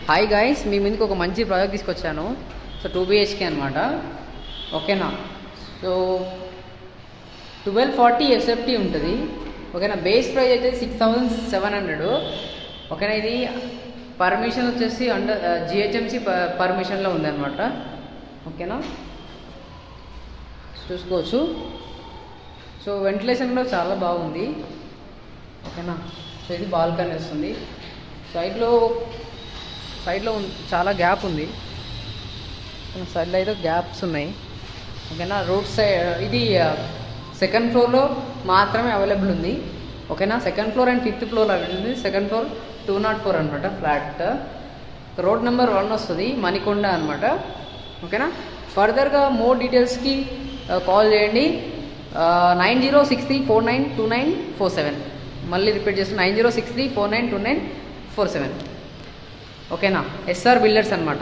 Hi guys, మీ ముందుకు ఒక మంచి ప్రాజెక్ట్ తీసుకొచ్చాను. సో 2 BHK అనమాట. ఓకేనా. సో 1240 SFT ఉంటుంది. ఓకేనా. బేస్ ప్రైస్ అయితే 6700. ఓకేనా. ఇది పర్మిషన్ వచ్చేసి అండర్ GHMC పర్మిషన్లో ఉందన్నమాట. ఓకేనా, చూసుకోవచ్చు. సో వెంటిలేషన్ కూడా చాలా బాగుంది. ఓకేనా. సో ఇది బాల్కనీ వస్తుంది. సైడ్లో చాలా గ్యాప్ ఉంది. సైడ్లో అయితే గ్యాప్స్ ఉన్నాయి. ఓకేనా. రోడ్ సైడ్ ఇది సెకండ్ ఫ్లోర్లో మాత్రమే అవైలబుల్ ఉంది. ఓకేనా. Second floor and 5th floor available ఉంది. సెకండ్ ఫ్లోర్ 204 అనమాట ఫ్లాట్. రోడ్ నెంబర్ 1 వస్తుంది, మణికొండ అనమాట. ఓకేనా. ఫర్దర్గా మోర్ డీటెయిల్స్కి కాల్ చేయండి. 9063492947. మళ్ళీ రిపీట్ చేస్తాను, 9063492947. ఓకేనా. SR బిల్డర్స్ అనమాట.